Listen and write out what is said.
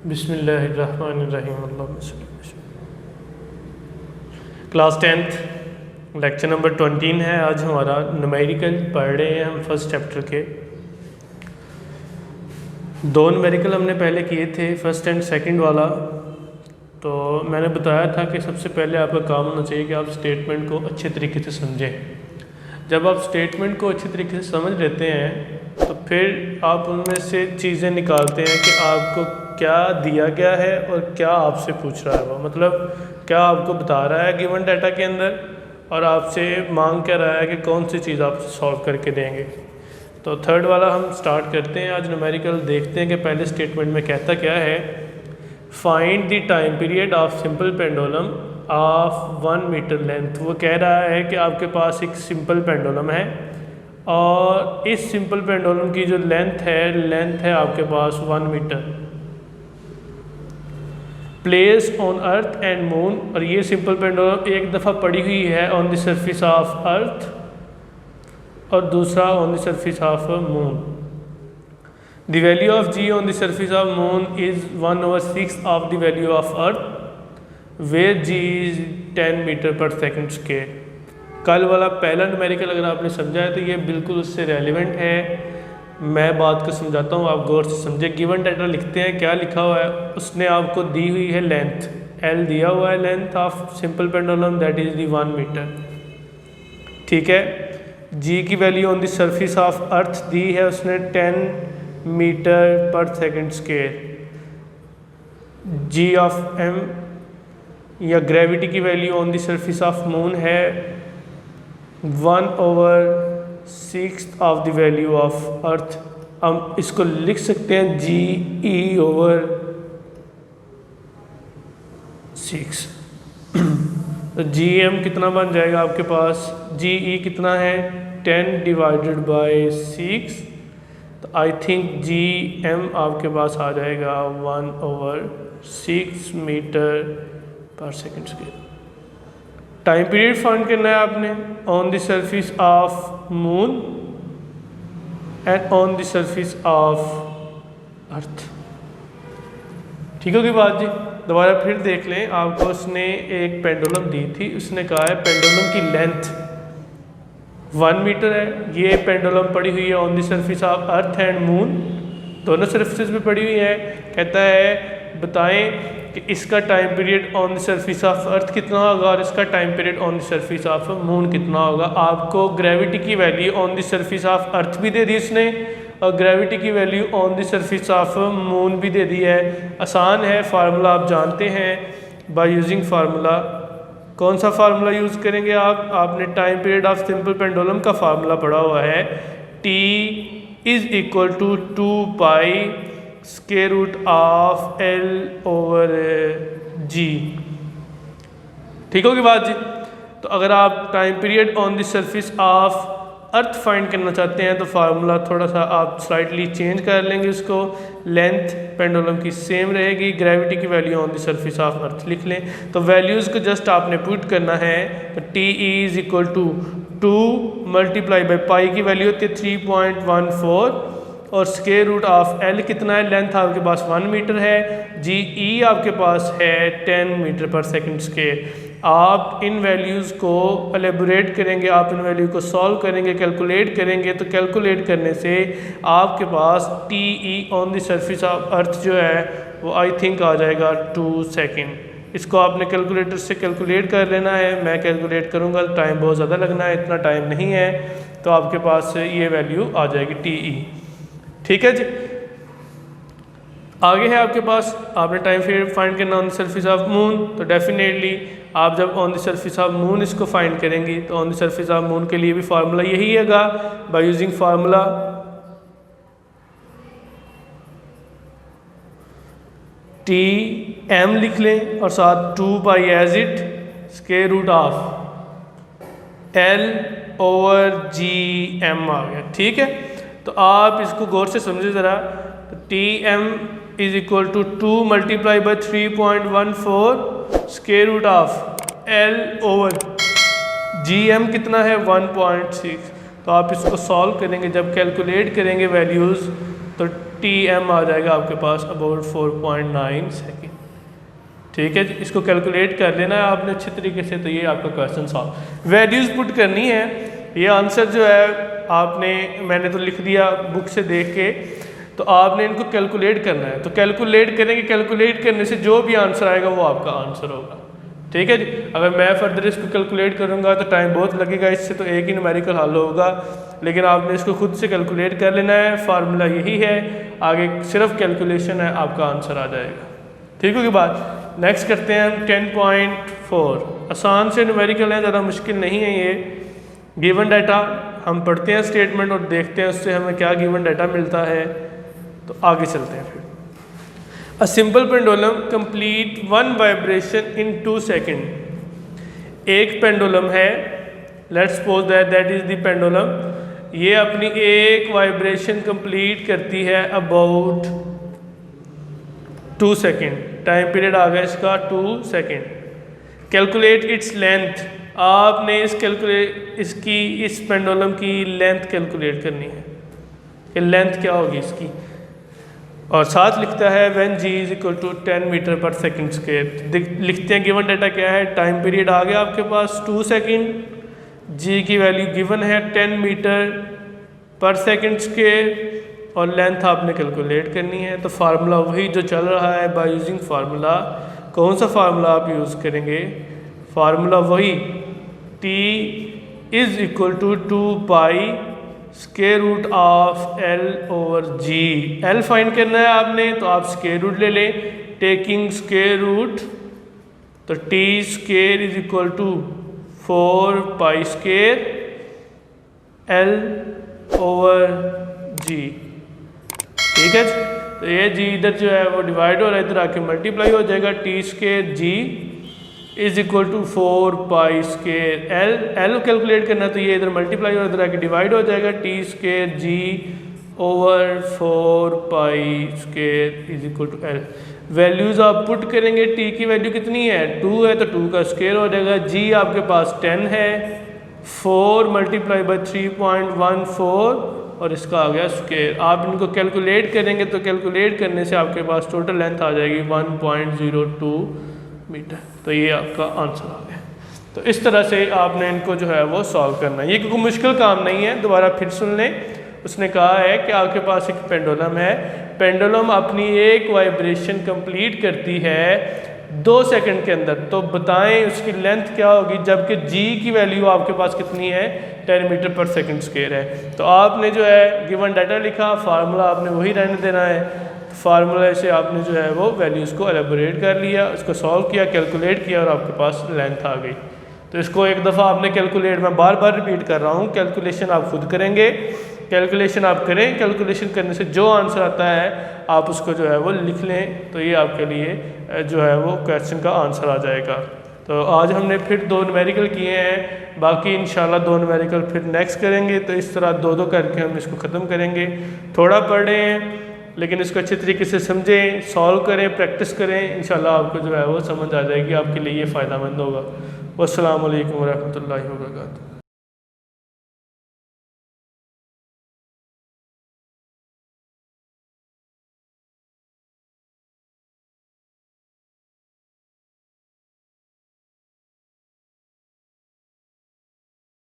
बिस्मिल्लाहिर्रहमानिर्रहीम। Class 10th lecture number 20 है। आज हमारा न्यूमेरिकल पढ़ रहे हैं हम फर्स्ट चैप्टर के। दो न्यूमेरिकल हमने पहले किए थे, फर्स्ट एंड सेकंड वाला। तो मैंने बताया था कि सबसे पहले आपका काम होना चाहिए कि आप स्टेटमेंट को अच्छे तरीके से समझें। जब आप स्टेटमेंट को अच्छे तरीके से समझ लेते हैं तो फिर आप उनमें से चीज़ें निकालते हैं कि आपको क्या दिया गया है और क्या आपसे पूछ रहा है वो, मतलब क्या आपको बता रहा है गिवन डाटा के अंदर और आपसे मांग क्या रहा है कि कौन सी चीज़ आप सॉल्व करके देंगे। तो थर्ड वाला हम स्टार्ट करते हैं। आज न्यूमेरिकल देखते हैं कि पहले स्टेटमेंट में कहता क्या है। Find the time period of simple pendulum of 1 meter length. वो कह रहा है कि आपके पास एक सिंपल पेंडुलम है और इस सिंपल पेंडुलम की जो लेंथ है आपके पास 1 meter. Place on earth and moon, और ये सिंपल पेंडुलम एक दफ़ा पड़ी हुई है on the surface of earth और दूसरा on the surface of moon. The value of g on the surface of moon is 1/6 of the value of earth where g is 10 meter per second square. कल वाला पहला numerical अगर आपने समझा है तो ये बिल्कुल उससे रेलिवेंट है। मैं बात को समझाता हूँ, आप गौर से समझे। गिवन डाटा लिखते हैं, क्या लिखा हुआ है, उसने आपको दी हुई है लेंथ एल दिया हुआ है, length of simple pendulum that is the 1 metre. ठीक है। जी की value on the surface of अर्थ दी है उसने 10 meter per second square. Ji of M या ग्रेविटी की value on the surface of moon है 1/6 ऑफ द वैल्यू ऑफ अर्थ। हम इसको लिख सकते हैं GE/6। तो GM कितना बन जाएगा आपके पास, GE कितना है 10 डिवाइडेड बाय 6। तो आई थिंक GM आपके पास आ जाएगा 1/6 metre per second square. Time period find करना है आपने on the surface of moon and on the surface of अर्थ। ठीक होगी बात जी। दोबारा फिर देख लें, आपको उसने एक पेंडुलम दी थी, उसने कहा है पेंडुलम की लेंथ 1 मीटर है। ये पेंडुलम पड़ी हुई है on the surface of earth and moon, दोनों सरफेसेस पे पड़ी हुई है। कहता है बताएं कि इसका time period on the surface of अर्थ कितना होगा और इसका time period on the surface of moon कितना होगा। आपको ग्रेविटी की value on the surface of अर्थ भी दे दी इसने और ग्रेविटी की value on the surface of moon भी दे दी है। आसान है, फार्मूला आप जानते हैं। बाय यूजिंग फार्मूला, कौन सा फार्मूला यूज़ करेंगे आपने time period of simple pendulum का फार्मूला पढ़ा हुआ है। T is equal to 2 pi square root of L/G। ठीक होगी बात जी। तो अगर आप time period on the surface of earth find करना चाहते हैं तो फार्मूला थोड़ा सा आप स्लाइटली चेंज कर लेंगे उसको। लेंथ पेंडुलम की सेम रहेगी, ग्रेविटी की value on the surface of अर्थ लिख लें। तो वैल्यूज़ को जस्ट आपने पुट करना है। तो T is equal to 2 multiply by pi की वैल्यू होती है 3.14 और स्क्वायर रूट ऑफ L कितना है, लेंथ आपके पास 1 मीटर है, GE आपके पास है 10 मीटर पर सेकेंड स्क्वायर। आप इन वैल्यूज़ को एलेबोरेट करेंगे, आप इन वैल्यू को सॉल्व करेंगे, कैलकुलेट करेंगे। तो कैलकुलेट करने से आपके पास TE on the surface of अर्थ जो है वो आई थिंक आ जाएगा 2 सेकेंड। इसको आपने कैलकुलेटर से कैलकुलेट कर लेना है। मैं कैलकुलेट करूँगा, टाइम बहुत ज़्यादा लगना है, इतना टाइम नहीं है। तो आपके पास ये वैल्यू आ जाएगी TE। ठीक है जी। आगे है आपके पास, आपने टाइम पीरियड फाइंड करना on the surface of moon. तो डेफिनेटली आप जब on the surface of moon इसको फाइंड करेंगी तो on the surface of moon के लिए भी फार्मूला यही हैगा। बाय यूजिंग फार्मूला TM लिख लें और साथ 2 pi as it square root of L/GM आ गया। ठीक है। तो आप इसको गौर से समझे ज़रा। तो TM is equal to 2 multiply by 3.14 square root of L/GM कितना है 1.6। तो आप इसको सॉल्व करेंगे, जब कैलकुलेट करेंगे वैल्यूज़ तो TM आ जाएगा आपके पास अबाउट 4.9 सेकेंड। ठीक है जी, इसको कैलकुलेट कर लेना है आपने अच्छे तरीके से। तो ये आपका क्वेश्चन सॉल्व, वैल्यूज़ पुट करनी है। ये आंसर जो है आपने, मैंने तो लिख दिया बुक से देख के, तो आपने इनको कैलकुलेट करना है। तो कैलकुलेट करेंगे, कैलकुलेट करने से जो भी आंसर आएगा वो आपका आंसर होगा। ठीक है जी। अगर मैं फर्दर इसको कैलकुलेट करूँगा तो टाइम बहुत लगेगा, इससे तो एक ही न्यूमेरिकल हल होगा, लेकिन आपने इसको खुद से कैलकुलेट कर लेना है। फार्मूला यही है, आगे सिर्फ कैलकुलेशन है, आपका आंसर आ जाएगा। ठीक होगी बात। नेक्स्ट करते हैं हम 10.4। आसान से न्यूमेरिकल है, ज़्यादा मुश्किल नहीं है ये। गिवन डाटा हम पढ़ते हैं स्टेटमेंट और देखते हैं उससे हमें क्या गिवन डाटा मिलता है। तो आगे चलते हैं फिर। A simple pendulum complete 1 vibration in 2 second. एक पेंडुलम है, let's suppose that is the pendulum, ये अपनी एक वाइब्रेशन कंप्लीट करती है अबाउट 2 सेकेंड। टाइम पीरियड आ गया इसका 2 सेकेंड। कैलकुलेट इट्स लेंथ, आपने इस पेंडुलम की लेंथ कैलकुलेट करनी है कि लेंथ क्या होगी इसकी। और साथ लिखता है when g is equal to 10 meter per second square. लिखते हैं गिवन डाटा क्या है, टाइम पीरियड आ गया आपके पास 2 सेकेंड, g की वैल्यू गिवन है 10 मीटर पर सेकेंड स्क्वायर, और लेंथ आपने कैलकुलेट करनी है। तो फार्मूला वही जो चल रहा है, बाय यूजिंग फार्मूला। कौन सा फार्मूला आप यूज़ करेंगे? फार्मूला वही, t is equal to 2 pi square root of l over g। l find करना है आपने, तो आप स्क्वायर रूट ले लें, टेकिंग स्क्वायर रूट। तो t square is equal to 4 pi square l over g। ठीक है। तो ये g इधर जो है वो डिवाइड हो रहा है, इधर आके मल्टीप्लाई हो जाएगा। t square g is equal to 4 pi square l calculate करना, तो ये इधर मल्टीप्लाई और इधर आके डिवाइड हो जाएगा। t square g over 4 pi square is equal to l। Values आप पुट करेंगे, t की वैल्यू कितनी है 2 है, तो 2 का स्क्वायर हो जाएगा। g आपके पास 10 है, 4 मल्टीप्लाई बाई 3.14 और इसका आ गया स्क्वायर। आप इनको कैलकुलेट करेंगे तो कैलकुलेट करने से आपके पास टोटल लेंथ आ जाएगी 1.02 मीटर। तो ये आपका आंसर आ गया। तो इस तरह से आपने इनको जो है वो सॉल्व करना है। ये कोई मुश्किल काम नहीं है, दोबारा फिर सुन लें। उसने कहा है कि आपके पास एक पेंडुलम है, पेंडुलम अपनी एक वाइब्रेशन कंप्लीट करती है 2 सेकंड के अंदर, तो बताएं उसकी लेंथ क्या होगी, जबकि g की वैल्यू आपके पास कितनी है 10 मीटर पर सेकंड स्क्वायर है। तो आपने जो है गिवन डाटा लिखा, फार्मूला आपने वही रहने देना है। फार्मूला से आपने जो है वो वैल्यूज़ को एलेबोरेट कर लिया, उसको सॉल्व किया, कैलकुलेट किया और आपके पास लेंथ आ गई। तो इसको एक दफ़ा आपने कैलकुलेट, मैं बार बार रिपीट कर रहा हूँ, कैलकुलेशन आप खुद करेंगे, कैलकुलेशन आप करें, कैलकुलेशन करने से जो आंसर आता है आप उसको जो है वो लिख लें, तो ये आपके लिए जो है वो क्वेश्चन का आंसर आ जाएगा। तो आज हमने फिर 2 न्यूमेरिकल किए हैं, बाकी इंशाल्लाह 2 न्यूमेरिकल फिर नेक्स्ट करेंगे। तो इस तरह 2-2 करके हम इसको ख़त्म करेंगे। थोड़ा पढ़ रहे हैं लेकिन इसको अच्छे तरीके से समझें, सॉल्व करें, प्रैक्टिस करें, इंशाल्लाह आपको जो है वो समझ आ जाएगी, आपके लिए ये फ़ायदेमंद होगा। वस्सलामु अलैकुम वरहमतुल्लाहि वबरकातुहू।